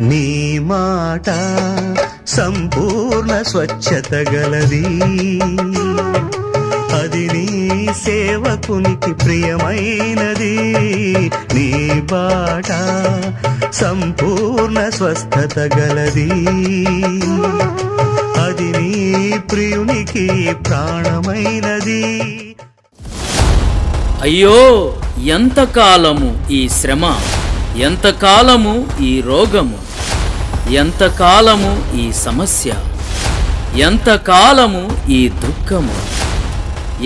నీ మాట సంపూర్ణ స్వచ్ఛత గలది, అది నీ సేవకునికి ప్రియమైనది. నీ బాట సంపూర్ణ స్వస్థత గలది, అది నీ ప్రియునికి ప్రాణమైనది. అయ్యో, ఎంతకాలము ఈ శ్రమ, ఎంతకాలము ఈ రోగము, ఎంతకాలము ఈ సమస్య, ఎంతకాలము ఈ దుఃఖము,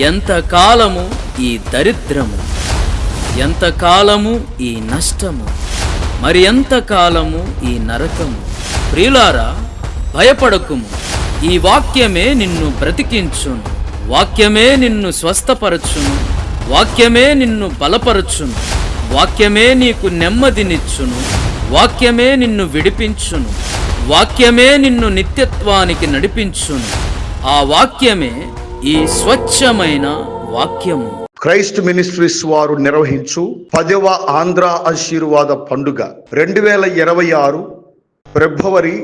ఎంతకాలము ఈ దరిద్రము, ఎంతకాలము ఈ నష్టము, మరి ఎంతకాలము ఈ నరకము. ప్రియులారా, భయపడకుము, ఈ వాక్యమే నిన్ను బ్రతికించును, వాక్యమే నిన్ను స్వస్థపరచును, వాక్యమే నిన్ను బలపరచును, వాక్యమే నీకు నెమ్మదినిచ్చును, వాక్యమే నిన్ను విడిపించును, వాక్యమే నిన్ను నిత్యత్వానికి నడిపించును. ఆ వాక్యమే ఈ స్వచ్ఛమైన వాక్యము. క్రైస్ట్ మినిస్ట్రీస్ వారు నిర్వహించు 10వ ఆంధ్ర ఆశీర్వాద పండుగ 2026 ఫిబ్రవరి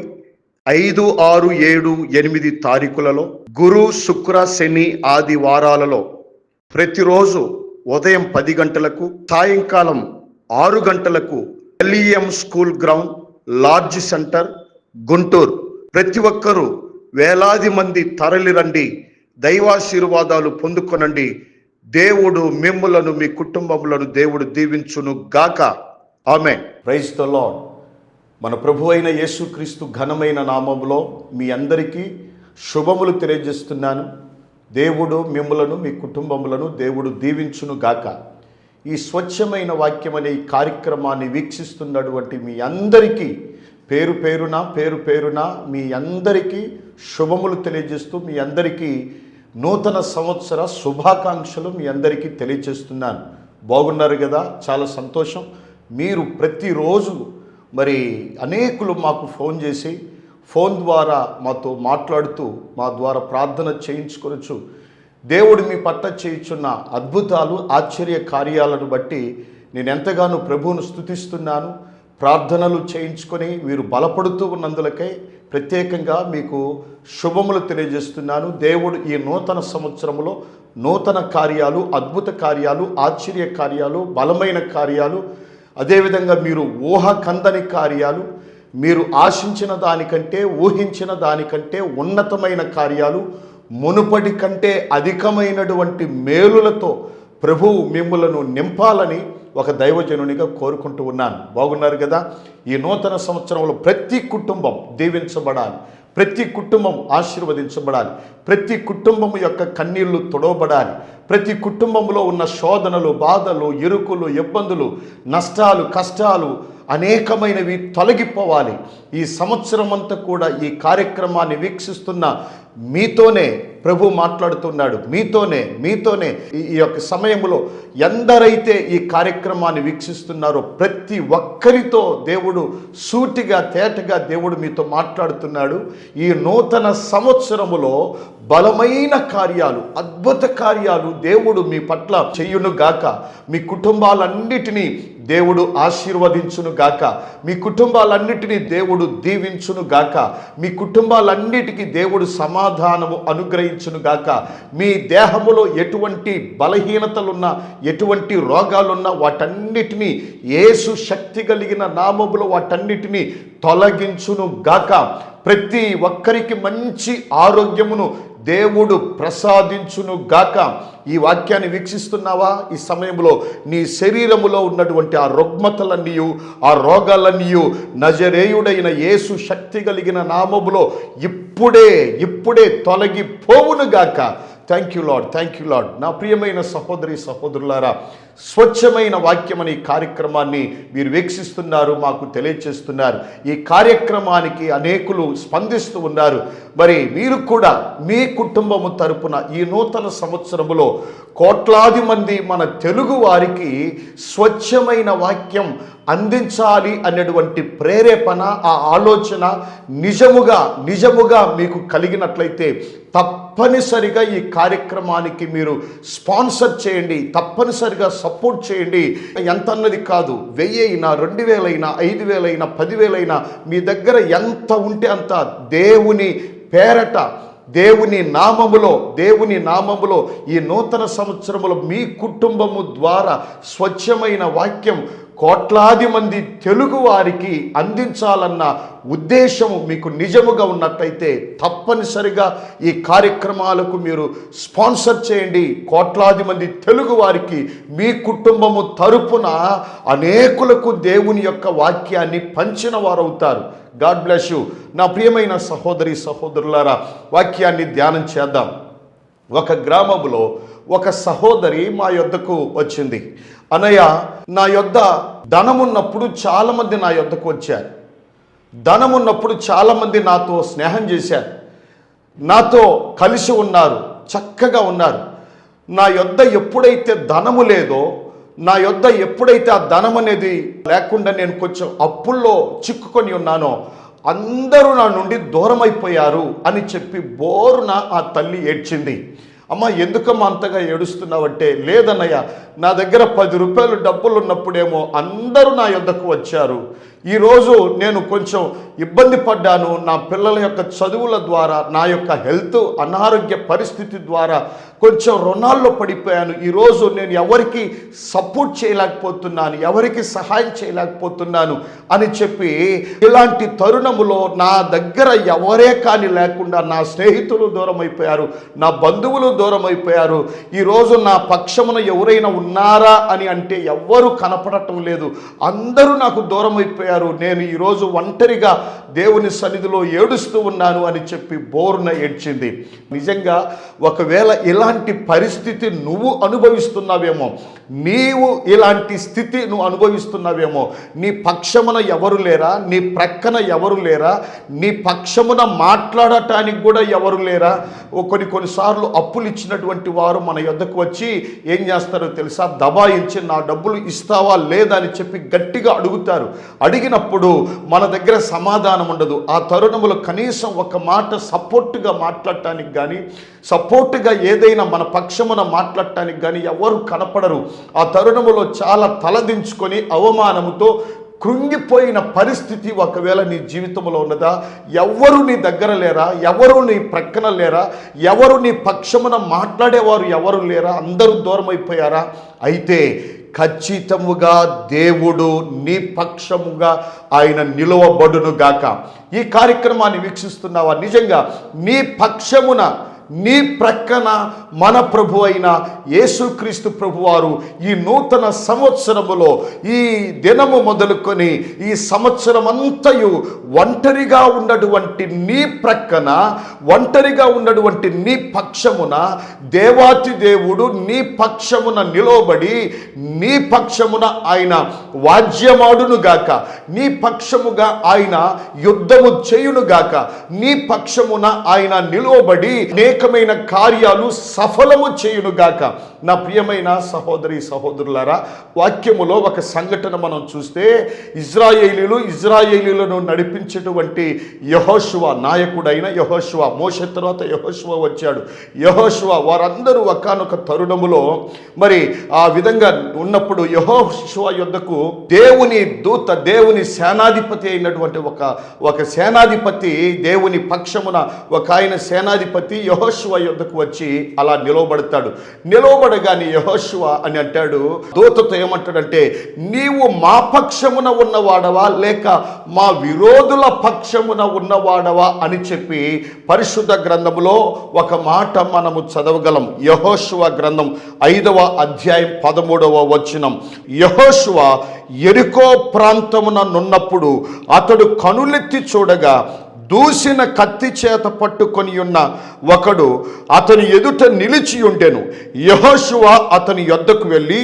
5, 6, 7, 8 తారీఖులలో గురు, శుక్ర, శని, ఆది వారాలలో ప్రతిరోజు ఉదయం 10 గంటలకు, సాయంకాలం 6 గంటలకు LEM school ground, large centre, Guntur. ప్రతి ఒక్కరూ వేలాది మంది తరలిరండి, దైవాశీర్వాదాలు పొందుకొనండి. దేవుడు మిమ్ములను, మీ కుటుంబములను దేవుడు దీవించును గాక. ఆమేన్. Praise the Lord. మన ప్రభు అయిన యేసుక్రీస్తు ఘనమైన నామములో మీ అందరికీ శుభములు తెలియజేస్తున్నాను. దేవుడు మిమ్ములను, మీ కుటుంబములను దేవుడు దీవించును గాక. ఈ స్వచ్ఛమైన వాక్యం అనే ఈ కార్యక్రమాన్ని వీక్షిస్తున్నటువంటి మీ అందరికీ పేరు పేరున మీ అందరికీ శుభములు తెలియజేస్తూ, మీ అందరికీ నూతన సంవత్సర శుభాకాంక్షలు మీ అందరికీ తెలియజేస్తున్నాను. బాగున్నారు కదా? చాలా సంతోషం. మీరు ప్రతిరోజు మరి అనేకులు మాకు ఫోన్ చేసి, ఫోన్ ద్వారా మాతో మాట్లాడుతూ, మా ద్వారా ప్రార్థన చేయించుకొనొచ్చు. దేవుడు మీ పట్ల చేయుచున్న అద్భుతాలు, ఆశ్చర్య కార్యాలను బట్టి నేను ఎంతగానో ప్రభువును స్తుతిస్తున్నాను. ప్రార్థనలు చేయించుకొని మీరు బలపడుతూ ఉన్నందులకై ప్రత్యేకంగా మీకు శుభములు తెలియజేస్తున్నాను. దేవుడు ఈ నూతన సంవత్సరంలో నూతన కార్యాలు, అద్భుత కార్యాలు, ఆశ్చర్య కార్యాలు, బలమైన కార్యాలు, అదేవిధంగా మీరు ఊహకందని కార్యాలు, మీరు ఆశించిన దానికంటే, ఊహించిన దానికంటే ఉన్నతమైన కార్యాలు, మునుపటి కంటే అధికమైనటువంటి మేలులతో ప్రభువు మిమ్ములను నింపాలని ఒక దైవజనునిగా కోరుకుంటూ ఉన్నాను. బాగున్నారు కదా? ఈ నూతన సంవత్సరంలో ప్రతి కుటుంబం దీవించబడాలి, ప్రతి కుటుంబం ఆశీర్వదించబడాలి, ప్రతి కుటుంబం యొక్క కన్నీళ్లు తొడవబడాలి, ప్రతి కుటుంబంలో ఉన్న శోధనలు, బాధలు, ఇరుకులు, ఇబ్బందులు, నష్టాలు, కష్టాలు అనేకమైనవి తొలగిపోవాలి. ఈ సంవత్సరం అంతా కూడా ఈ కార్యక్రమాన్ని వీక్షిస్తున్న మీతోనే ప్రభు మాట్లాడుతున్నాడు. మీతోనే ఈ యొక్క సమయంలో ఎందరైతే ఈ కార్యక్రమాన్ని వీక్షిస్తున్నారో ప్రతి ఒక్కరితో దేవుడు సూటిగా, తేటగా దేవుడు మీతో మాట్లాడుతున్నాడు. ఈ నూతన సంవత్సరములో బలమైన కార్యాలు, అద్భుత కార్యాలు దేవుడు మీ పట్ల చెయ్యును గాక. మీ కుటుంబాలన్నిటినీ దేవుడు ఆశీర్వదించును గాక. మీ కుటుంబాలన్నిటినీ దేవుడు దీవించును గాక. మీ కుటుంబాలన్నిటికీ దేవుడు సమాధానము అనుగ్రహించును గాక. మీ దేహములో ఎటువంటి బలహీనతలున్నా, ఎటువంటి రోగాలున్నా వాటన్నిటినీ యేసు శక్తి కలిగిన నామములో వాటన్నిటినీ తొలగించును గాక. ప్రతి ఒక్కరికి మంచి ఆరోగ్యమును దేవుడు ప్రసాదించును గాక. ఈ వాక్యాన్ని వీక్షిస్తున్నావా? ఈ సమయంలో నీ శరీరములో ఉన్నటువంటి ఆ రుగ్మతలన్నీ, ఆ రోగాలన్నీ నజరేయుడైన యేసు శక్తి కలిగిన నామములో ఇప్పుడే తొలగిపోవును గాక. Thank you lord. నా ప్రియమైన సహోదరి సహోదరులారా, స్వచ్ఛమైన వాక్యం అనే కార్యక్రమాన్ని మీరు వీక్షిస్తున్నారు, మాకు తెలియచేస్తున్నారు. ఈ కార్యక్రమానికి అనేకులు స్పందిస్తూ ఉన్నారు. మరి మీరు కూడా మీ కుటుంబము తరపున ఈ నూతన సంవత్సరములో కోట్లాది మంది మన తెలుగు వారికి స్వచ్ఛమైన వాక్యం అందించాలి అనేటువంటి ప్రేరేపణ, ఆ ఆలోచన నిజముగా మీకు కలిగినట్లయితే తప్పనిసరిగా ఈ కార్యక్రమానికి మీరు స్పాన్సర్ చేయండి, తప్పనిసరిగా సపోర్ట్ చేయండి. ఎంత అన్నది కాదు, 1000 అయినా 2000 అయినా 5000 అయినా 10,000 అయినా మీ దగ్గర ఎంత ఉంటే అంత దేవుని పేరట దేవుని నామములో ఈ నూతన సంవత్సరములో మీ కుటుంబము ద్వారా స్వచ్ఛమైన వాక్యం కోట్లాది మంది తెలుగు వారికి అందించాలన్న ఉద్దేశము మీకు నిజముగా ఉన్నట్టయితే తప్పనిసరిగా ఈ కార్యక్రమాలకు మీరు స్పాన్సర్ చేయండి. కోట్లాది మంది తెలుగు వారికి మీ కుటుంబము తరపున అనేకులకు దేవుని యొక్క వాక్యాన్ని పంచిన వారవుతారు. God bless you. నా ప్రియమైన సహోదరులారా, వాక్యాన్ని ధ్యానం చేద్దాం. ఒక గ్రామంలో ఒక సహోదరి మా యొద్దకు వచ్చింది. అన్నయ్య, నా యొద్ద ధనమున్నప్పుడు చాలామంది నా యొద్దకు వచ్చారు. ధనమున్నప్పుడు చాలామంది నాతో స్నేహం చేశారు, నాతో కలిసి ఉన్నారు, చక్కగా ఉన్నారు. నా యొద్ద ఎప్పుడైతే ధనము లేదో, నా యొద్ద ఎప్పుడైతే ఆ ధనం అనేది లేకుండా నేను కొంచెం అప్పుల్లో చిక్కుకొని ఉన్నానో అందరూ నా నుండి దూరం అయిపోయారు అని చెప్పి బోరున ఆ తల్లి ఏడ్చింది. అమ్మ, ఎందుకమ్మా అంతగా ఏడుస్తున్నావంటే, లేదన్నయ్య, నా దగ్గర 10 రూపాయలు డబ్బులు ఉన్నప్పుడేమో అందరూ నా యొద్దకు వచ్చారు. ఈరోజు నేను కొంచెం ఇబ్బంది పడ్డాను. నా పిల్లల యొక్క చదువుల ద్వారా, నా యొక్క హెల్త్ అనారోగ్య పరిస్థితి ద్వారా కొంచెం రుణాల్లో పడిపోయాను. ఈరోజు నేను ఎవరికి సపోర్ట్ చేయలేకపోతున్నాను, ఎవరికి సహాయం చేయలేకపోతున్నాను అని చెప్పి, ఇలాంటి తరుణములో నా దగ్గర ఎవరే కానీ లేకుండా నా స్నేహితులు దూరం అయిపోయారు, నా బంధువులు దూరం అయిపోయారు. ఈరోజు నా పక్షమున ఎవరైనా ఉన్నారా అని అంటే ఎవ్వరూ కనపడటం లేదు, అందరూ నాకు దూరం అయిపోయారు. నేను ఈరోజు ఒంటరిగా దేవుని సన్నిధిలో ఏడుస్తూ ఉన్నాను అని చెప్పి బోరున ఏడ్చింది. నిజంగా ఒకవేళ ఇలాంటి పరిస్థితి నువ్వు అనుభవిస్తున్నావేమో, నీవు ఇలాంటి స్థితి నువ్వు అనుభవిస్తున్నావేమో, నీ పక్షమున ఎవరు లేరా, నీ ప్రక్కన ఎవరు లేరా, నీ పక్షమున మాట్లాడటానికి కూడా ఎవరు లేరా? కొన్నిసార్లు అప్పులు ఇచ్చినటువంటి వారు మన యొద్దకు వచ్చి ఏం చేస్తారో తెలుసా? దబాయించి నా డబ్బులు ఇస్తావా లేదా అని చెప్పి గట్టిగా అడుగుతారు. అడిగినప్పుడు మన దగ్గర సమాధానం ఉండదు. ఆ తరుణములో కనీసం ఒక మాట సపోర్ట్గా మాట్లాడటానికి కానీ, సపోర్ట్గా ఏదైనా మన పక్షమున మాట్లాడటానికి కానీ ఎవరు కనపడరు. ఆ తరుణములో చాలా తలదించుకొని అవమానముతో కృంగిపోయిన పరిస్థితి ఒకవేళ నీ జీవితంలో ఉన్నదా? ఎవరు నీ దగ్గర లేరా? ఎవరు నీ ప్రక్కన లేరా? ఎవరు నీ పక్షమున మాట్లాడేవారు ఎవరు లేరా? అందరూ దూరం అయిపోయారా? అయితే ఖచ్చితముగా దేవుడు నీ పక్షముగా ఆయన నిలువబడును గాక. ఈ కార్యక్రమాన్ని వీక్షిస్తున్నావా? నిజంగా నీ పక్షమున, నీ ప్రక్కన మన ప్రభు అయిన యేసుక్రీస్తు ప్రభువారు ఈ నూతన సంవత్సరములో, ఈ దినము మొదలుకొని ఈ సంవత్సరం అంతయు ఒంటరిగా ఉన్నటువంటి నీ ప్రక్కన, ఒంటరిగా ఉన్నటువంటి నీ పక్షమున దేవాతి దేవుడు నీ పక్షమున నిలవబడి, నీ పక్షమున ఆయన వాద్యమాడునుగాక, నీ పక్షముగా ఆయన యుద్ధము చేయునుగాక, నీ పక్షమున ఆయన నిలవబడి అనేకమైన కార్యాలు సఫలము చేయునుగాక. నా ప్రియమైన సహోదరులారా, వాక్యములో ఒక సంఘటన మనం చూస్తే, ఇజ్రాయేలీలను నడిపించేటువంటి యెహోషువ, నాయకుడైన యెహోషువ, మోషే తర్వాత యెహోషువ వచ్చాడు. యెహోషువ వారందరూ ఒకానొక తరుణములో మరి ఆ విధంగా ఉన్నప్పుడు యెహోషువ యొద్దకు దేవుని దూత, దేవుని సేనాధిపతి అయినటువంటి ఒక సేనాధిపతి, దేవుని పక్షమున ఒక ఆయన సేనాధిపతి యెహోషువ యొద్దకు వచ్చి అలా నిలవబడతాడు. నిలవబడగానే యెహోషువ అని అంటాడు, దూతతో ఏమంటాడంటే, నీవు మా పక్షమున ఉన్నవాడవా లేక మా విరోధుల పక్షమున ఉన్నవాడవా అని చెప్పి పరిశుద్ధ గ్రంథములో ఒక మాట మనము చదవగలం. యెహోషువ గ్రంథం 5వ అధ్యాయం 13వ వచనం. యెహోషువ యెరికో ప్రాంతమున నున్నప్పుడు అతడు కనులెత్తి చూడగా దూసిన కత్తి చేత పట్టుకొని ఉన్న ఒకడు అతని ఎదుట నిలిచి ఉండెను. యెహోషువ అతని యొద్దకు వెళ్ళి,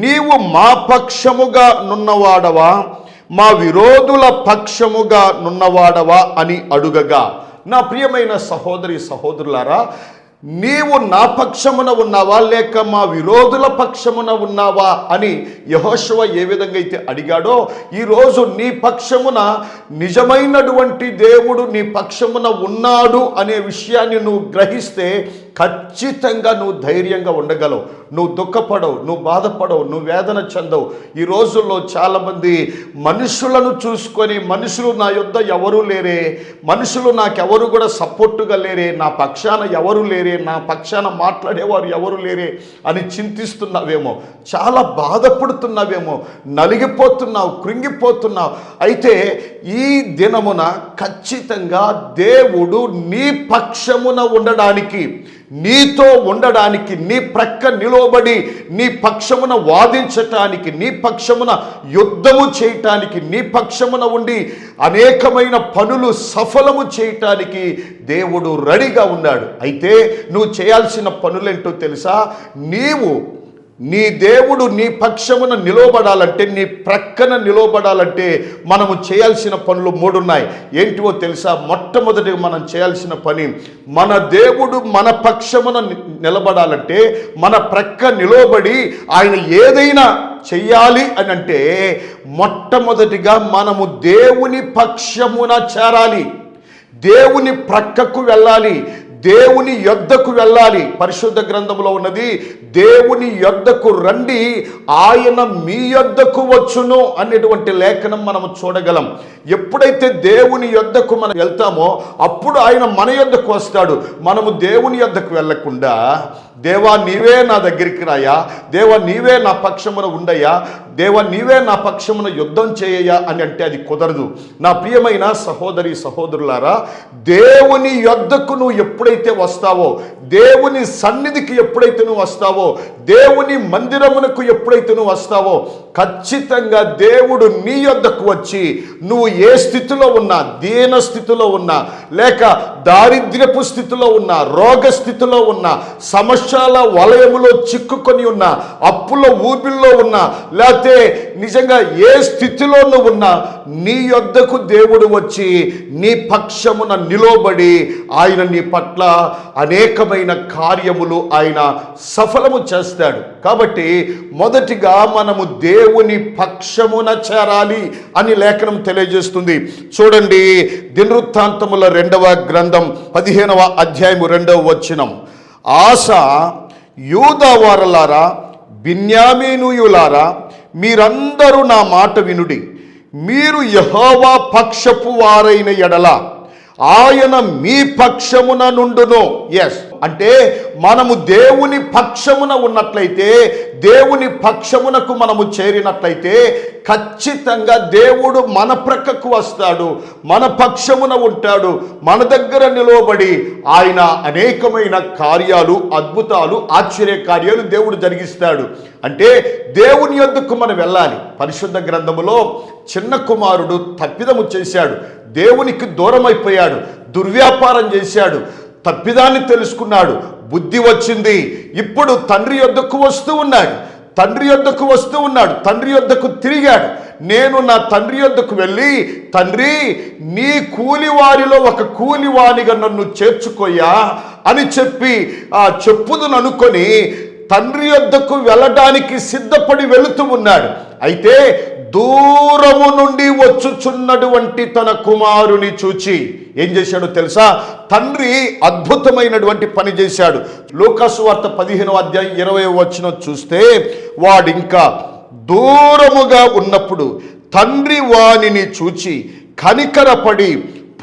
నీవు మా పక్షముగా నున్నవాడవా మా విరోధుల పక్షముగా నున్నవాడవా అని అడుగగా, నా ప్రియమైన సహోదరులారా, నీవు నా పక్షమున ఉన్నావా లేక మా విరోధుల పక్షమున ఉన్నావా అని యెహోషువ ఏ విధంగా అయితే అడిగాడో, ఈరోజు నీ పక్షమున నిజమైనటువంటి దేవుడు నీ పక్షమున ఉన్నాడు అనే విషయాన్ని నువ్వు గ్రహిస్తే ఖచ్చితంగా నువ్వు ధైర్యంగా ఉండగలవు. నువ్వు దుఃఖపడవు, నువ్వు బాధపడవు, నువ్వు వేదన చెందవు. ఈ రోజుల్లో చాలామంది మనుషులను చూసుకొని, మనుషులు నా యొద్ద ఎవరూ లేరే, మనుషులు నాకెవరు కూడా సపోర్టుగా లేరే, నా పక్షాన ఎవరు లేరే, నా పక్షాన మాట్లాడేవారు ఎవరు లేరే అని చింతిస్తున్నావేమో, చాలా బాధపడుతున్నావేమో, నలిగిపోతున్నావు, కృంగిపోతున్నావు. అయితే ఈ దినమున ఖచ్చితంగా దేవుడు నీ పక్షమున ఉండడానికి, నీతో ఉండడానికి, నీ ప్రక్క నిలబడి నీ పక్షమున వాదించటానికి, నీ పక్షమున యుద్ధము చేయటానికి, నీ పక్షమున ఉండి అనేకమైన పనులు సఫలము చేయటానికి దేవుడు రెడీగా ఉన్నాడు. అయితే నువ్వు చేయాల్సిన పనులేంటో తెలుసా? నీ దేవుడు నీ పక్షమున నిలబడాలంటే, నీ ప్రక్కన నిలబడాలంటే మనము చేయాల్సిన పనులు 3 ఉన్నాయి. ఏంటివో తెలుసా? మొట్టమొదటిగా మనం చేయాల్సిన పని, మన దేవుడు మన పక్షమున నిలబడాలంటే, మన ప్రక్క నిలబడి ఆయన ఏదైనా చెయ్యాలి అని అంటే, మొట్టమొదటిగా మనము దేవుని పక్షమున చేరాలి, దేవుని ప్రక్కకు వెళ్ళాలి, దేవుని యొద్దకు వెళ్ళాలి. పరిశుద్ధ గ్రంథంలో ఉన్నది, దేవుని యొద్దకు రండి, ఆయన మీ యొద్దకు వచ్చును అనేటువంటి లేఖనం మనము చూడగలం. ఎప్పుడైతే దేవుని యొద్దకు మనం వెళ్తామో అప్పుడు ఆయన మన యొద్దకు వస్తాడు. మనము దేవుని యొద్దకు వెళ్ళకుండా, దేవా నీవే నా దగ్గరికి రాయా, దేవా నీవే నా పక్షమున ఉండయ్యా, దేవా నీవే నా పక్షమున యుద్ధం చేయయ్యా అని అంటే అది కుదరదు. నా ప్రియమైన సహోదరి సహోదరులారా, దేవుని యొద్దకు నువ్వు ఎప్పుడైతే వస్తావో, దేవుని సన్నిధికి ఎప్పుడైతే నువ్వు వస్తావో, దేవుని మందిరమునకు ఎప్పుడైతే నువ్వు వస్తావో, ఖచ్చితంగా దేవుడు నీ యొద్దకు వచ్చి నువ్వు ఏ స్థితిలో ఉన్నా, దీన స్థితిలో ఉన్నా, లేక దారిద్ర్యపు స్థితిలో ఉన్నా, రోగ స్థితిలో ఉన్నా, సమస్యల వలయములో చిక్కుకొని ఉన్నా, అప్పుల ఊబిల్లో ఉన్నా, లేకపోతే నిజంగా ఏ స్థితిలో నువ్వు ఉన్నా, నీ యొద్దకు దేవుడు వచ్చి నీ పక్షమున నిలబడి ఆయన నీ పట్ల అనేకమైన కార్యములు ఆయన సఫలము చేస్తాడు. కాబట్టి మొదటిగా మనము దేవుని పక్షమున చేరాలి అని లేఖనం తెలియజేస్తుంది. చూడండి, దినవృత్తాంతముల 2వ గ్రంథం 15వ అధ్యాయము 2వ వచనం, ఆస యూదావారలారా, బిన్యామీనీయులారా, మీరందరూ నా మాట వినుడి. మీరు యెహోవా పక్షపు వారైన ఎడల ఆయన మీ పక్షమున నుండును. ఎస్, అంటే మనము దేవుని పక్షమున ఉన్నట్లయితే, దేవుని పక్షమునకు మనము చేరినట్లయితే ఖచ్చితంగా దేవుడు మన ప్రక్కకు వస్తాడు, మన పక్షమున ఉంటాడు, మన దగ్గర నిలబడి ఆయన అనేకమైన కార్యాలు, అద్భుతాలు, ఆశ్చర్య కార్యాలు దేవుడు జరిగిస్తాడు. అంటే దేవుని యొద్దకు మనం వెళ్ళాలి. పరిశుద్ధ గ్రంథములో చిన్న కుమారుడు తప్పిదము చేశాడు, దేవునికి దూరం అయిపోయాడు, దుర్వ్యాపారం చేశాడు, తప్పిదాన్ని తెలుసుకున్నాడు, బుద్ధి వచ్చింది. ఇప్పుడు తండ్రి యొద్దకు వస్తూ ఉన్నాడు, తండ్రి యొద్దకు తిరిగాడు. నేను నా తండ్రి యొద్దకు వెళ్ళి, తండ్రి నీ కూలివారిలో ఒక కూలివానిగా నన్ను చేర్చుకోయా అని చెప్పి చెప్పుదును అనుకొని తండ్రి యొద్దకు వెళ్ళడానికి సిద్ధపడి వెళుతూ ఉన్నాడు. అయితే దూరము నుండి వచ్చుచున్నటువంటి తన కుమారుని చూచి ఏం చేశాడో తెలుసా? తండ్రి అద్భుతమైనటువంటి పని చేశాడు. లూకాసు వార్త 15వ అధ్యాయం 20వ వచనం చూస్తే, వాడింకా దూరముగా ఉన్నప్పుడు తండ్రి వానిని చూచి కనికరపడి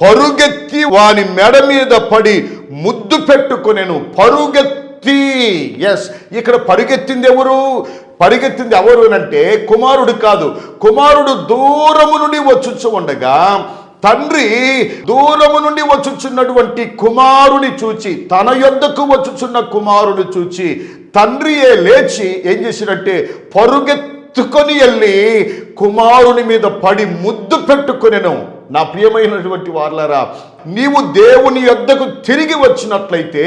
పరుగెత్తి వాని మెడ మీద పడి ముద్దు పెట్టుకొనెను. పరుగెత్తి, ఎస్, ఇక్కడ పరిగెత్తింది ఎవరు అంటే కుమారుడు కాదు. కుమారుడు దూరము నుండి వచ్చుచు ఉండగా తండ్రి దూరము నుండి వచ్చుచున్నటువంటి కుమారుని చూచి, తన యొద్దకు వచ్చుచున్న కుమారుని చూచి తండ్రియే లేచి ఏం చేసినట్టే పరుగెత్తుకొని వెళ్ళి కుమారుని మీద పడి ముద్దు పెట్టుకొనెను. నా ప్రియమైనటువంటి వారలారా, నీవు దేవుని యొద్దకు తిరిగి వచ్చినట్లయితే,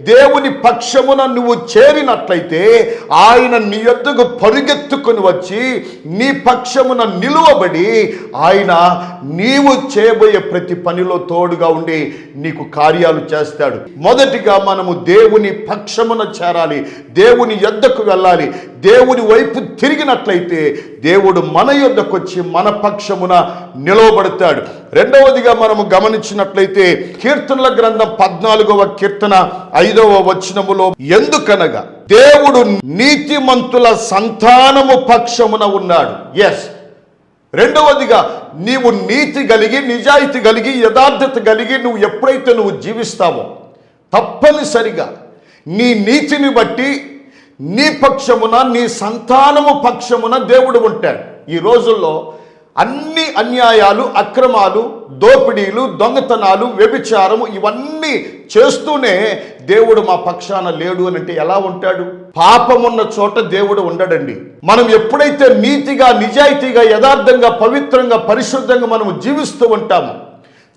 దేవుని పక్షమున నువ్వు చేరినట్లయితే, ఆయన నీ యొద్దకు పరుగెత్తుకొని వచ్చి నీ పక్షమున నిలువబడి ఆయన నీవు చేయబోయే ప్రతి పనిలో తోడుగా ఉండి నీకు కార్యాలు చేస్తాడు. మొదటిగా మనము దేవుని పక్షమున చేరాలి, దేవుని యొద్దకు వెళ్ళాలి. దేవుని వైపు తిరిగినట్లయితే దేవుడు మన యొద్దకు వచ్చి మన పక్షమున నిలవబడతాడు. రెండవదిగా మనము గమనించినట్లయితే కీర్తనల గ్రంథం 14వ కీర్తన 5వ వచనములో, ఎందుకనగా దేవుడు నీతిమంతుల సంతానము పక్షమున ఉన్నాడు. ఎస్, రెండవదిగా నీవు నీతి కలిగి, నిజాయితీ కలిగి, యథార్థత కలిగి నువ్వు ఎప్పుడైతే నువ్వు జీవిస్తావో తప్పనిసరిగా నీ నీతిని బట్టి నీ పక్షమున, నీ సంతానము పక్షమున దేవుడు ఉంటాడు. ఈ రోజుల్లో అన్ని అన్యాయాలు, అక్రమాలు, దోపిడీలు, దొంగతనాలు, వ్యభిచారము ఇవన్నీ చేస్తూనే దేవుడు మా పక్షాన లేడు అని అంటే ఎలా ఉంటాడు? పాపమున్న చోట దేవుడు ఉండడండి. మనం ఎప్పుడైతే నీతిగా, నిజాయితీగా, యథార్థంగా, పవిత్రంగా, పరిశుద్ధంగా మనము జీవిస్తూ ఉంటాము,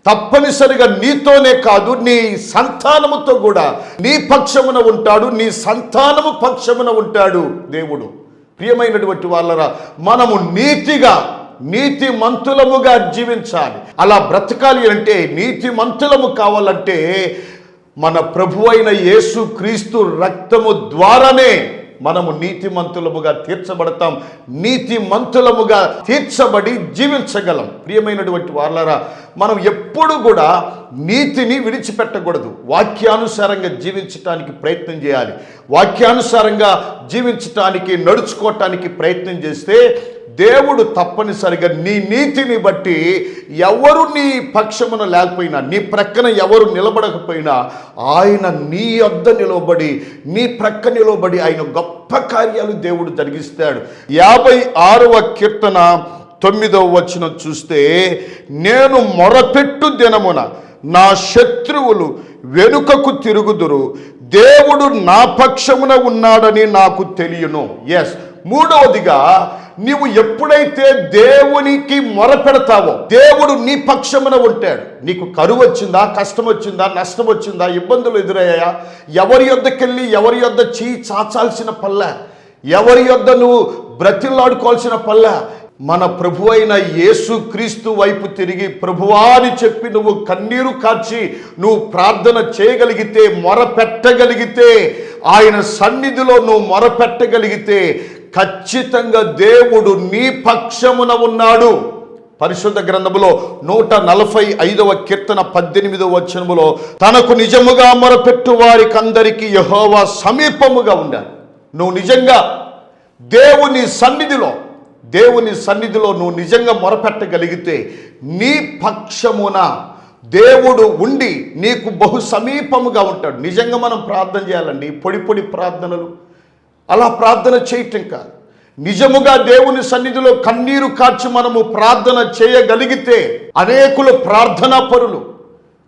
తప్పనిసరిగా నీతోనే కాదు నీ సంతానముతో కూడా నీ పక్షమున ఉంటాడు, నీ సంతానము పక్షమున ఉంటాడు దేవుడు. ప్రియమైనటువంటి వాళ్ళరా, మనము నీతిగా, నీతిమంతులముగా జీవించాలి. అలా బ్రతకాలి అంటే, నీతిమంతులము కావాలంటే మన ప్రభువైన యేసు క్రీస్తు రక్తము ద్వారానే మనము నీతిమంతులముగా తీర్చబడతాం, నీతిమంతులముగా తీర్చబడి జీవించగలం. ప్రియమైనటువంటి వాళ్ళరా, మనం ఎప్పుడు కూడా నీతిని విడిచిపెట్టకూడదు. వాక్యానుసారంగా జీవించటానికి ప్రయత్నం చేయాలి. వాక్యానుసారంగా జీవించటానికి, నడుచుకోవటానికి ప్రయత్నం చేస్తే దేవుడు తప్పనిసరిగా నీ నీతిని బట్టి ఎవరు నీ పక్షమున లేకపోయినా, నీ ప్రక్కన ఎవరు నిలబడకపోయినా ఆయన నీ వద్ద నిలబడి, నీ ప్రక్క నిలబడి ఆయన గొప్ప కార్యాలు దేవుడు జరిగిస్తాడు. 56వ కీర్తన 9వ వచనం చూస్తే, నేను మొరపెట్టు దినమున నా శత్రువులు వెనుకకు తిరుగుదురు, దేవుడు నా పక్షమున ఉన్నాడని నాకు తెలియను. ఎస్, మూడవదిగా నీవు ఎప్పుడైతే దేవునికి మొరపెడతావో దేవుడు నీ పక్షమున ఉంటాడు. నీకు కరువు వచ్చిందా, కష్టం వచ్చిందా, నష్టం వచ్చిందా, ఇబ్బందులు ఎదురయ్యాయా, ఎవరి యొద్దకెళ్ళి ఎవరి యొద్ద చేయి చాచాల్సిన పల్లె, ఎవరి యొద్ద నువ్వు బ్రతిలాడుకోవాల్సిన పల్లె, మన ప్రభు అయిన యేసు క్రీస్తు వైపు తిరిగి ప్రభువా అని చెప్పి నువ్వు కన్నీరు కార్చి నువ్వు ప్రార్థన చేయగలిగితే, మొరపెట్టగలిగితే, ఆయన సన్నిధిలో నువ్వు మొరపెట్టగలిగితే ఖచ్చితంగా దేవుడు నీ పక్షమున ఉన్నాడు. పరిశుద్ధ గ్రంథములో 145వ కీర్తన 18వ వచనములో, తనకు నిజముగా మొరపెట్టు వారికందరికీ యెహోవా సమీపముగా ఉన్నాడు. నువ్వు నిజంగా దేవుని సన్నిధిలో నువ్వు నిజంగా మొరపెట్టగలిగితే నీ పక్షమున దేవుడు ఉండి నీకు బహు సమీపముగా ఉంటాడు. నిజంగా మనం ప్రార్థన చేయాలండి. పొడి ప్రార్థనలు అలా ప్రార్థన చేయటం కాదు. నిజముగా దేవుని సన్నిధిలో కన్నీరు కార్చి మనము ప్రార్థన చేయగలిగితే, అనేకులు ప్రార్థనా పరులు,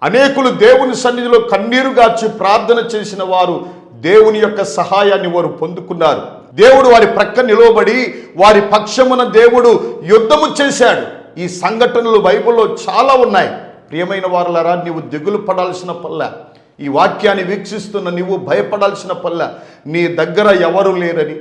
అనేకులు దేవుని సన్నిధిలో కన్నీరు కార్చి ప్రార్థన చేసిన వారు దేవుని యొక్క సహాయాన్ని వారు పొందుకున్నారు. దేవుడు వారి ప్రక్క నిలవబడి వారి పక్షమున దేవుడు యుద్ధము చేశాడు. ఈ సంఘటనలు బైబిల్లో చాలా ఉన్నాయి. ప్రియమైన వారలారా, నీవు దిగులు పడాల్సిన పల్లె, ఈ వాక్యాన్ని వీక్షిస్తున్న నీవు భయపడాల్సిన పల్లె. నీ దగ్గర ఎవరు లేరని,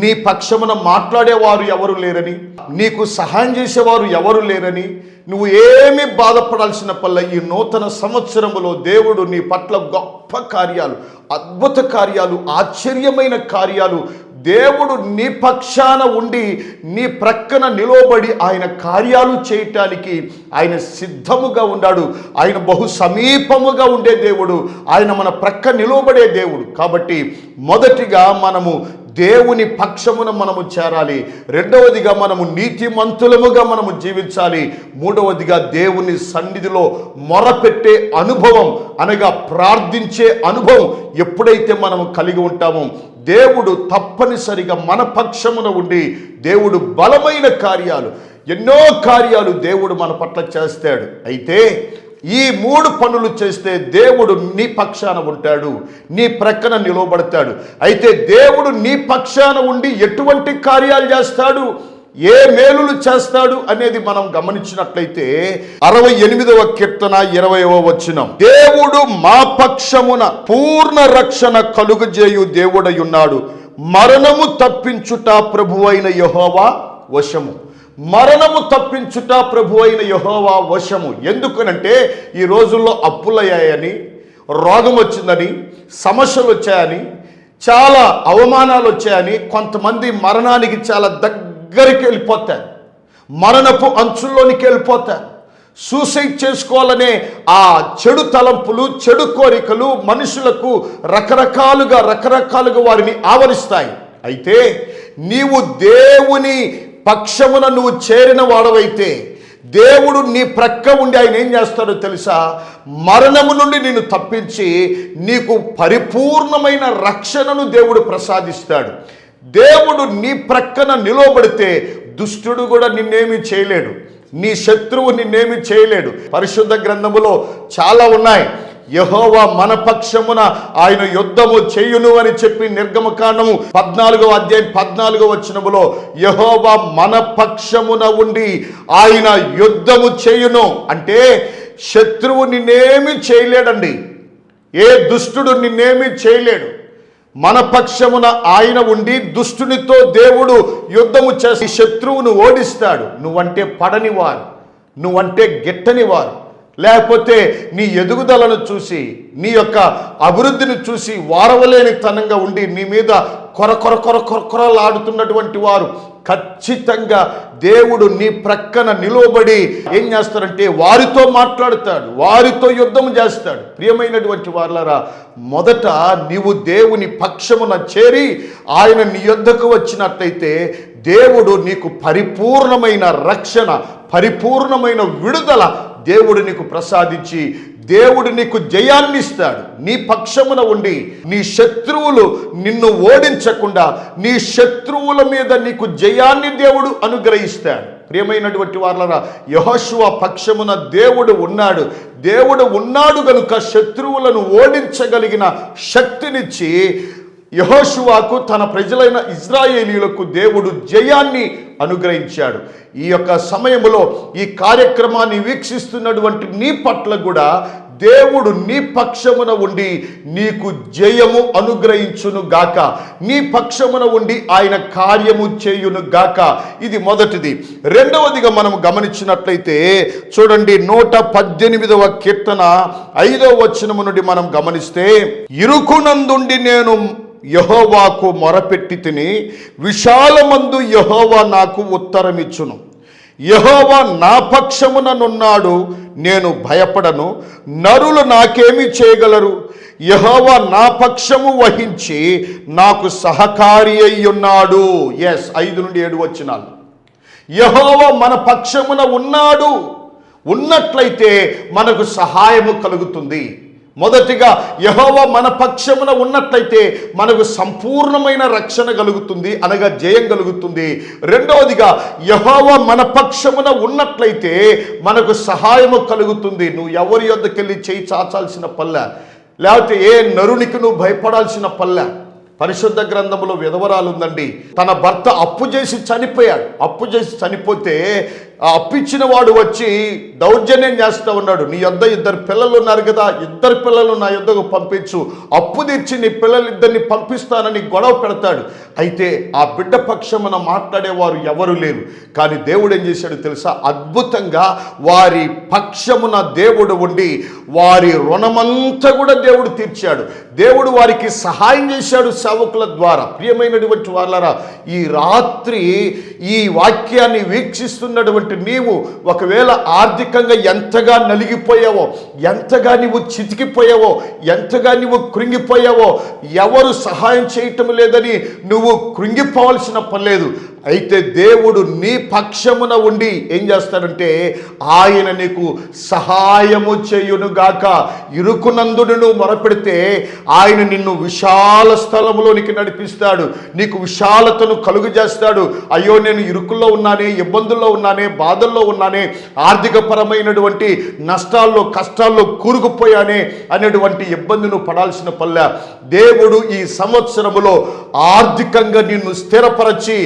నీ పక్షమున మాట్లాడేవారు ఎవరు లేరని, నీకు సహాయం చేసేవారు ఎవరు లేరని నువ్వు ఏమీ బాధపడాల్సిన పల్లె. ఈ నూతన సంవత్సరములో దేవుడు నీ పట్ల గొప్ప కార్యాలు, అద్భుత కార్యాలు, ఆశ్చర్యమైన కార్యాలు దేవుడు నీ పక్షాన ఉండి నీ ప్రక్కన నిలబడి ఆయన కార్యాలు చేయటానికి ఆయన సిద్ధముగా ఉన్నాడు. ఆయన బహు సమీపముగా ఉండే దేవుడు, ఆయన మన ప్రక్క నిలబడే దేవుడు. కాబట్టి మొదటిగా మనము దేవుని పక్షమున మనము చేరాలి. రెండవదిగా మనము నీతిమంతులముగా మనము జీవించాలి. మూడవదిగా దేవుని సన్నిధిలో మొరపెట్టే అనుభవం, అనగా ప్రార్థించే అనుభవం ఎప్పుడైతే మనము కలిగి ఉంటామో దేవుడు తప్పనిసరిగా మన పక్షమున ఉండి దేవుడు బలమైన కార్యాలు, ఎన్నో కార్యాలు దేవుడు మన పట్ల చేస్తాడు. అయితే ఈ 3 పనులు చేస్తే దేవుడు నీ పక్షాన ఉంటాడు, నీ ప్రక్కన నిలబడతాడు. అయితే దేవుడు నీ పక్షాన ఉండి ఎటువంటి కార్యాలు చేస్తాడు, ఏ మేలులు చేస్తాడు అనేది మనం గమనించినట్లయితే 68వ కీర్తన 20వ వచనం, దేవుడు మా పక్షమున పూర్ణ రక్షణ కలుగజేయు దేవుడై ఉన్నాడు, మరణము తప్పించుట ప్రభువైన యెహోవా వశము. మరణము తప్పించుట ప్రభువైన యెహోవా వశము. ఎందుకనంటే ఈ రోజుల్లో అప్పులయ్యాయని, రోగం వచ్చిందని, సమస్యలు వచ్చాయని, చాలా అవమానాలు వచ్చాయని కొంతమంది మరణానికి చాలా దగ్గరికి వెళ్ళిపోతారు, మరణపు అంచుల్లోనికి వెళ్ళిపోతారు. సూసైడ్ చేసుకోవాలనే ఆ చెడు తలంపులు, చెడు కోరికలు మనుషులకు రకరకాలుగా వారిని ఆవరిస్తాయి. అయితే నీవు దేవుని పక్షమున నువ్వు చేరిన వాడవైతే, దేవుడు నీ ప్రక్క ఉండి ఆయన ఏం చేస్తాడో తెలుసా? మరణము నుండి నిన్ను తప్పించి నీకు పరిపూర్ణమైన రక్షణను దేవుడు ప్రసాదిస్తాడు. దేవుడు నీ ప్రక్కన నిలవబడితే దుష్టుడు కూడా నిన్నేమీ చేయలేడు, నీ శత్రువు నిన్నేమీ చేయలేడు. పరిశుద్ధ గ్రంథములో చాలా ఉన్నాయి. యెహోవా మన పక్షమున ఆయన యుద్ధము చేయును అని చెప్పి నిర్గమకాండము 14వ అధ్యాయం 14వ వచనములో యెహోవా మన పక్షమున ఉండి ఆయన యుద్ధము చేయును అంటే శత్రువు నిన్నేమీ చేయలేడండి. ఏ దుష్టుడు నిన్నేమీ చేయలేడు. మన పక్షమున ఆయన ఉండి దుష్టునితో దేవుడు యుద్ధము చేసి శత్రువును ఓడిస్తాడు. నువ్వంటే పడనివారు, నువ్వంటే గిట్టనివారు, లేకపోతే నీ ఎదుగుదలను చూసి, నీ యొక్క అభివృద్ధిని చూసి వారవలేని తనంగా ఉండి నీ మీద కొరలాడుతున్నటువంటి వారు ఖచ్చితంగా దేవుడు నీ ప్రక్కన నిలవబడి ఏం చేస్తారంటే వారితో మాట్లాడతాడు, వారితో యుద్ధం చేస్తాడు. ప్రియమైనటువంటి వారలారా, మొదట నీవు దేవుని పక్షమున చేరి ఆయన నీ యొద్దకు వచ్చినట్లయితే దేవుడు నీకు పరిపూర్ణమైన రక్షణ, పరిపూర్ణమైన విడుదల దేవుడు నీకు ప్రసాదించి దేవుడు నీకు జయాన్ని ఇస్తాడు. నీ పక్షమున ఉండి నీ శత్రువులు నిన్ను ఓడించకుండా నీ శత్రువుల మీద నీకు జయాన్ని దేవుడు అనుగ్రహిస్తాడు. ప్రియమైనటువంటి వారలారా, యెహోషువ పక్షమున దేవుడు ఉన్నాడు. దేవుడు ఉన్నాడు గనుక శత్రువులను ఓడించగలిగిన శక్తినిచ్చి యెహోషువకు తన ప్రజలైన ఇశ్రాయేలీయులకు దేవుడు జయాన్ని అనుగ్రహించాడు. ఈ యొక్క సమయంలో ఈ కార్యక్రమాన్ని వీక్షిస్తున్నటువంటి నీ పట్ల కూడా దేవుడు నీ పక్షమున ఉండి నీకు జయము అనుగ్రహించును గాక, నీ పక్షమున ఉండి ఆయన కార్యము చేయును గాక. ఇది మొదటిది. రెండవదిగా మనం గమనించినట్లయితే చూడండి, 118వ కీర్తన 5వ వచనము నుండి మనం గమనిస్తే, ఇరుకునందుండి నేను యెహోవాకు మొరపెట్టి తిని విశాలమందు యెహోవా నాకు ఉత్తరమిచ్చును. యెహోవా నా పక్షముననున్నాడు, నేను భయపడను. నరులు నాకేమి చేయగలరు? యెహోవా నా పక్షము వహించి నాకు సహకారి అయ్యున్నాడు. 5 నుండి 7 వచనాలు. యెహోవా మన పక్షమున ఉన్నాడు, ఉన్నట్లయితే మనకు సహాయము కలుగుతుంది. మొదటిగా యెహోవా మన పక్షమున ఉన్నట్లయితే మనకు సంపూర్ణమైన రక్షణ కలుగుతుంది, అనగా జయం కలుగుతుంది. రెండవదిగా యెహోవా మన పక్షమున ఉన్నట్లయితే మనకు సహాయము కలుగుతుంది. నువ్వు ఎవరి యొద్దకెళ్ళి చేయి చాచాల్సిన పల్లె, లేకపోతే ఏ నరునికి నువ్వు భయపడాల్సిన పల్లె. పరిశుద్ధ గ్రంథంలో విధవరాలు ఉందండి. తన భర్త అప్పు చేసి చనిపోయాడు. అప్పు చేసి చనిపోతే ఆ అప్పిచ్చిన వాడు వచ్చి దౌర్జన్యం చేస్తూ ఉన్నాడు. నీ యొద్ద 2 పిల్లలు ఉన్నారు కదా, 2 పిల్లలు నా యొద్దకు పంపించు, అప్పు తీర్చి నీ పిల్లలిద్దరిని పంపిస్తానని గొడవ పెడతాడు. అయితే ఆ బిడ్డ పక్షమున మాట్లాడేవారు ఎవరు లేరు. కానీ దేవుడు ఏం చేశాడు తెలుసా? అద్భుతంగా వారి పక్షమున దేవుడు ఉండి వారి రుణమంతా కూడా దేవుడు తీర్చాడు. దేవుడు వారికి సహాయం చేశాడు సేవకుల ద్వారా. ప్రియమైనటువంటి వాళ్ళారా, ఈ రాత్రి ఈ వాక్యాన్ని వీక్షిస్తున్నటువంటి నీవు ఒకవేళ ఆర్థికంగా ఎంతగా నలిగిపోయావో, ఎంతగా నీవు చితికిపోయావో, ఎంతగా నీవు కృంగిపోయావో, ఎవరు సహాయం చేయటం లేదని నువ్వు కృంగిపోవాల్సిన పని లేదు. అయితే దేవుడు నీ పక్షమున ఉండి ఏం చేస్తాడంటే ఆయన నీకు సహాయము చేయునుగాక. ఇరుకునందును నువ్వు మొరపెడితే ఆయన నిన్ను విశాల స్థలములోనికి నడిపిస్తాడు, నీకు విశాలతను కలుగు చేస్తాడు. అయ్యో నేను ఇరుకుల్లో ఉన్నానే, ఇబ్బందుల్లో ఉన్నానే, బాధల్లో ఉన్నానే, ఆర్థిక పరమైనటువంటి నష్టాల్లో కష్టాల్లో కూరుకుపోయానే అనేటువంటి ఇబ్బందిని పడాల్సిన పల్లె. దేవుడు ఈ సంవత్సరములో ఆర్థికంగా నిన్ను స్థిరపరచి,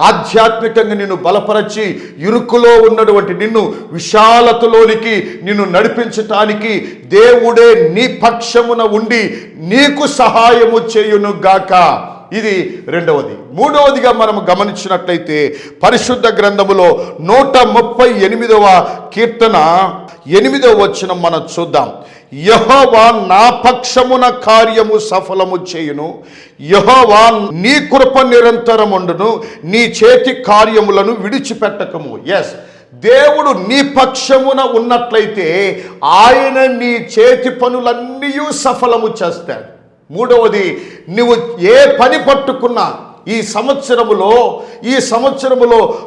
ఆధ్యాత్మికంగా నిన్ను బలపరచి, ఇరుకులో ఉన్నటువంటి నిన్ను విశాలతలోనికి నిన్ను నడిపించటానికి దేవుడే నీ పక్షమున ఉండి నీకు సహాయము చేయును గాక. ఇది రెండవది. మూడవదిగా మనం గమనించినట్లయితే పరిశుద్ధ గ్రంథములో 138వ కీర్తన 8వ వచనం మనం చూద్దాం. యెహోవా నా పక్షమున కార్యము సఫలము చేయును, యెహోవా నీ కృప నిరంతరముండును, నీ చేతి కార్యములను విడిచిపెట్టకము. దేవుడు నీ పక్షమున ఉన్నట్లయితే ఆయన నీ చేతి పనులన్నీ సఫలము చేస్తాడు. మూడవది, నువ్వు ఏ పని పట్టుకున్నా ఈ సంవత్సరములో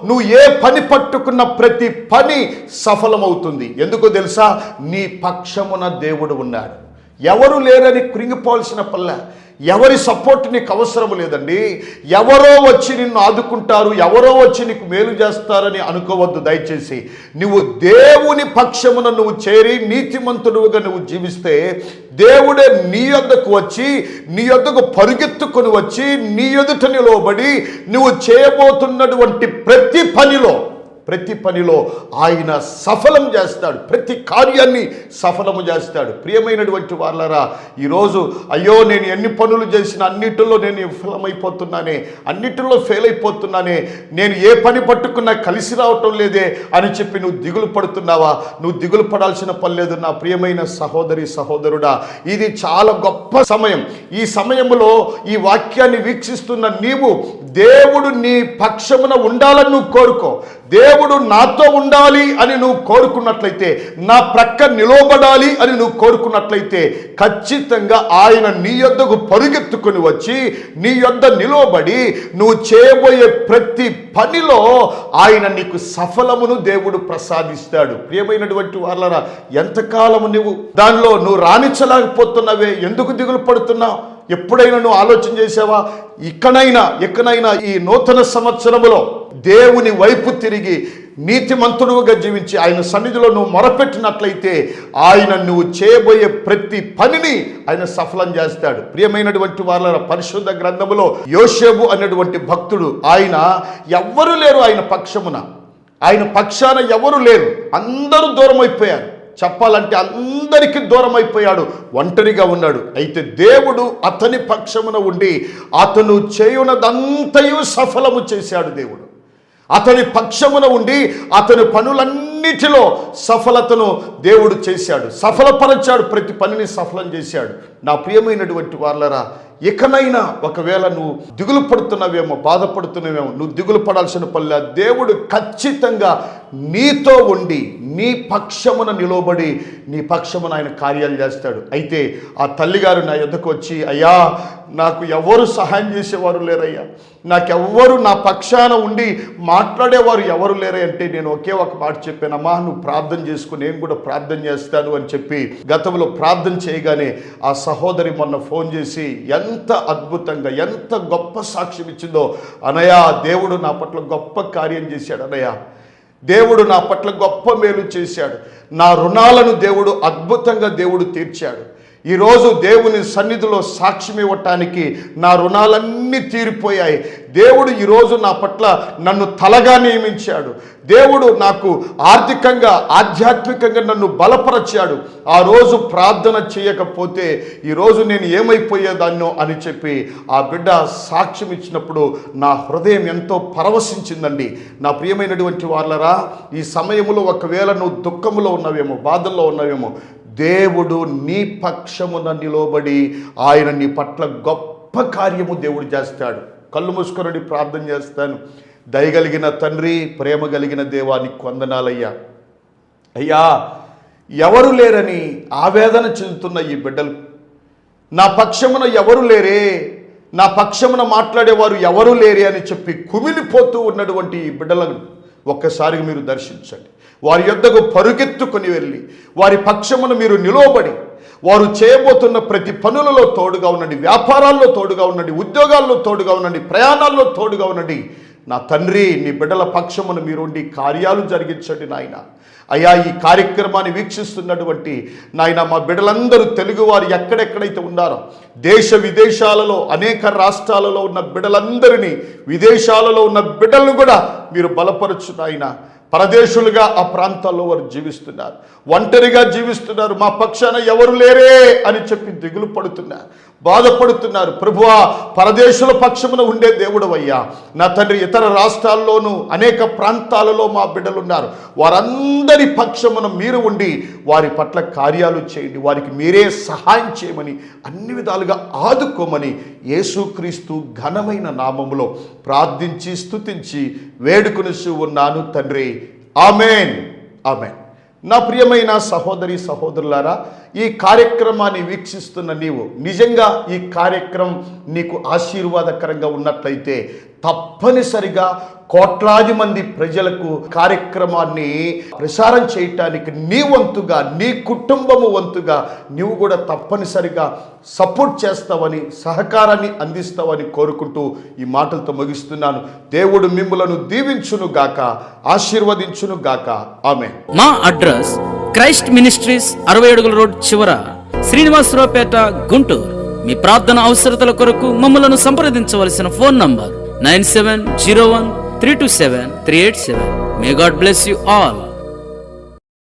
నువ్వు ఏ పని పట్టుకున్న ప్రతి పని సఫలమవుతుంది. ఎందుకో తెలుసా? నీ పక్షమున దేవుడు ఉన్నాడు. ఎవరు లేరని కృంగిపోవాల్సిన పల్లె, ఎవరి సపోర్ట్ నీకు అవసరం లేదండి. ఎవరో వచ్చి నిన్ను ఆదుకుంటారు, ఎవరో వచ్చి నీకు మేలు చేస్తారని అనుకోవద్దు. దయచేసి నువ్వు దేవుని పక్షమున నువ్వు చేరి నీతిమంతుడుగా నువ్వు జీవిస్తే దేవుడే నీ యొద్దకు వచ్చి, నీ యొద్దకు పరుగెత్తుకొని వచ్చి, నీ ఎదుట నిలవబడి నువ్వు చేయబోతున్నటువంటి ప్రతి పనిలో ఆయన సఫలం చేస్తాడు. ప్రతి కార్యాన్ని సఫలము చేస్తాడు. ప్రియమైనటువంటి వాళ్ళరా, ఈరోజు అయ్యో నేను ఎన్ని పనులు చేసిన అన్నిటిలో నేను విఫలమైపోతున్నానే, అన్నిటిలో ఫెయిల్ అయిపోతున్నానే, నేను ఏ పని పట్టుకున్నా కలిసి రావటం లేదే అని చెప్పి నువ్వు దిగులు పడుతున్నావా? నువ్వు దిగులు పడాల్సిన పని లేదు నా ప్రియమైన సహోదరి సహోదరుడా. ఇది చాలా గొప్ప సమయం. ఈ సమయంలో ఈ వాక్యాన్ని వీక్షిస్తున్న నీవు దేవుడు నీ పక్షమున ఉండాలని నువ్వు కోరుకో. దేవుడు నాతో ఉండాలి అని నువ్వు కోరుకున్నట్లయితే, నా ప్రక్క నిలవబడాలి అని నువ్వు కోరుకున్నట్లయితే ఖచ్చితంగా ఆయన నీ యొద్దకు పరుగెత్తుకొని వచ్చి నీ యొద్ద నిలవబడి నువ్వు చేయబోయే ప్రతి పనిలో ఆయన నీకు సఫలమును దేవుడు ప్రసాదిస్తాడు. ప్రియమైనటువంటి వాళ్ళరా, ఎంతకాలము నువ్వు నువ్వు రాణించలేకపోతున్నావే, ఎందుకు దిగులు పడుతున్నావు? ఎప్పుడైనా నువ్వు ఆలోచన చేసావా? ఎక్కడైనా ఈ నూతన సంవత్సరములో దేవుని వైపు తిరిగి నీతిమంతుడుగా జీవించి ఆయన సన్నిధిలో నువ్వు మొరపెట్టినట్లయితే ఆయన నువ్వు చేయబోయే ప్రతి పనిని ఆయన సఫలం చేస్తాడు. ప్రియమైనటువంటి వాళ్ళ పరిశుద్ధ గ్రంథములో యోషేబు అనేటువంటి భక్తుడు, ఆయన ఎవ్వరూ లేరు ఆయన పక్షమున, ఆయన పక్షాన ఎవరు లేరు, అందరూ దూరం అయిపోయారు. చెప్పాలంటే అందరికీ దూరం అయిపోయాడు, ఒంటరిగా ఉన్నాడు. అయితే దేవుడు అతని పక్షమున ఉండి అతను చేయునదంతయు సఫలము చేశాడు. దేవుడు అతని పక్షమున ఉండి అతని పనులన్నిటిలో సఫలతను దేవుడు చేశాడు, సఫలపరచాడు, ప్రతి పనిని సఫలం చేశాడు. నా ప్రియమైనటువంటి వాళ్ళరా, ఇకనైనా ఒకవేళ నువ్వు దిగులు పడుతున్నావేమో, బాధపడుతున్నావేమో, నువ్వు దిగులు పడాల్సిన పనిలే. దేవుడు ఖచ్చితంగా నీతో ఉండి నీ పక్షమున నిలబడి నీ పక్షమున ఆయన కార్యాలు చేస్తాడు. అయితే ఆ తల్లిగారు నా యొద్దకు వచ్చి, అయ్యా నాకు ఎవరు సహాయం చేసేవారు లేరయ్యా, నాకెవ్వరు నా పక్షాన ఉండి మాట్లాడేవారు ఎవరు లేరే అంటే నేను ఒకే ఒక మాట చెప్పానమ్మా, నువ్వు ప్రార్థన చేసుకుని నేను కూడా ప్రార్థన చేస్తాను అని చెప్పి గతంలో ప్రార్థన చేయగానే ఆ సహోదరి మొన్న ఫోన్ చేసి ఎంత అద్భుతంగా ఎంత గొప్ప సాక్ష్యం ఇచ్చిందో. అనయ్య, దేవుడు నా పట్ల గొప్ప కార్యం చేశాడు. అనయ్య, దేవుడు నా పట్ల గొప్ప మేలు చేశాడు. నా రుణాలను దేవుడు అద్భుతంగా దేవుడు తీర్చాడు. ఈరోజు దేవుని సన్నిధిలో సాక్ష్యం ఇవ్వటానికి నా రుణాలన్నీ తీరిపోయాయి. దేవుడు ఈరోజు నా పట్ల నన్ను తలగా నియమించాడు. దేవుడు నాకు ఆర్థికంగా ఆధ్యాత్మికంగా నన్ను బలపరచాడు. ఆ రోజు ప్రార్థన చేయకపోతే ఈరోజు నేను ఏమైపోయేదాన్నో అని చెప్పి ఆ బిడ్డ సాక్ష్యం ఇచ్చినప్పుడు నా హృదయం ఎంతో పరవశించిందండి. నా ప్రియమైనటువంటి వాళ్ళరా, ఈ సమయంలో ఒకవేళ నువ్వు దుఃఖములో ఉన్నావేమో, బాధల్లో ఉన్నావేమో, దేవుడు నీ పక్షమున నిలబడి ఆయన నీ పట్ల గొప్ప కార్యము దేవుడు చేస్తాడు. కళ్ళు మూసుకొని ప్రార్థన చేస్తాను. దయగలిగిన తండ్రి, ప్రేమ కలిగిన దేవానికి వందనాలయ్యా. అయ్యా, ఎవరు లేరని ఆవేదన చెందుతున్న ఈ బిడ్డలు, నా పక్షమున ఎవరు లేరే, నా పక్షమున మాట్లాడేవారు ఎవరు లేరే అని చెప్పి కుమిలిపోతూ ఉన్నటువంటి ఈ బిడ్డలను ఒక్కసారి మీరు దర్శించండి. వారి యొద్దకు పరుగెత్తుకొని వెళ్ళి వారి పక్షమున మీరు నిలవబడి వారు చేయబోతున్న ప్రతి పనులలో తోడుగా ఉండండి, వ్యాపారాల్లో తోడుగా ఉండండి, ఉద్యోగాల్లో తోడుగా ఉండండి, ప్రయాణాల్లో తోడుగా ఉండండి. నా తండ్రి, నీ బిడ్డల పక్షమున మీరుండి కార్యాలు జరిగించండి నాయన. అయ్యా, ఈ కార్యక్రమాన్ని వీక్షిస్తున్నటువంటి నాయన మా బిడ్డలందరూ తెలుగువారు ఎక్కడెక్కడైతే ఉన్నారో దేశ విదేశాలలో అనేక రాష్ట్రాలలో ఉన్న బిడ్డలందరినీ, విదేశాలలో ఉన్న బిడ్డలను కూడా మీరు బలపరచు నాయన. పరదేశులుగా ఆ ప్రాంతాల్లో వారు జీవిస్తున్నారు, ఒంటరిగా జీవిస్తున్నారు, మా పక్షాన ఎవరు లేరే అని చెప్పి దిగులు పడుతున్నారు, బాధపడుతున్నారు. ప్రభువా, పరదేశుల పక్షమున ఉండే దేవుడవయ్యా. నా తండ్రి, ఇతర రాష్ట్రాల్లోనూ అనేక ప్రాంతాలలో మా బిడ్డలు ఉన్నారు. వారందరి పక్షమున మీరు ఉండి వారి పట్ల కార్యాలు చేయండి, వారికి మీరే సహాయం చేయమని, అన్ని విధాలుగా ఆదుకోమని యేసుక్రీస్తు ఘనమైన నామములో ప్రార్థించి స్తుతించి వేడుకొనిస్తూ ఉన్నాను తండ్రి. ఆమెన్. ఆమెన్. నా ప్రియమైన సహోదరి సహోదరులారా, ఈ కార్యక్రమాన్ని వీక్షిస్తున్న నీవు నిజంగా ఈ కార్యక్రమం నీకు ఆశీర్వాదకరంగా ఉన్నట్లయితే తప్పనిసరిగా కోట్లాది మంది ప్రజలకు కార్యక్రమాన్ని ప్రసారం చేయటానికి నీ వంతుగా, నీ కుటుంబము వంతుగా నీవు కూడా తప్పనిసరిగా సపోర్ట్ చేస్తావని, సహకారాన్ని అందిస్తావని కోరుకుంటూ ఈ మాటలతో ముగిస్తున్నాను. దేవుడు మిమ్ములను దీవించును గాక, ఆశీర్వదించును గాక. ఆమేన్. మా అడ్రస్ క్రైస్ట్ మినిస్ట్రీస్ 60 అడుగుల రోడ్ చివర, శ్రీనివాసరావుపేట, గుంటూరు. మీ ప్రార్థన అవసరతల కొరకు మమ్మలను సంప్రదించవలసిన phone number 9701327387. May God bless you all.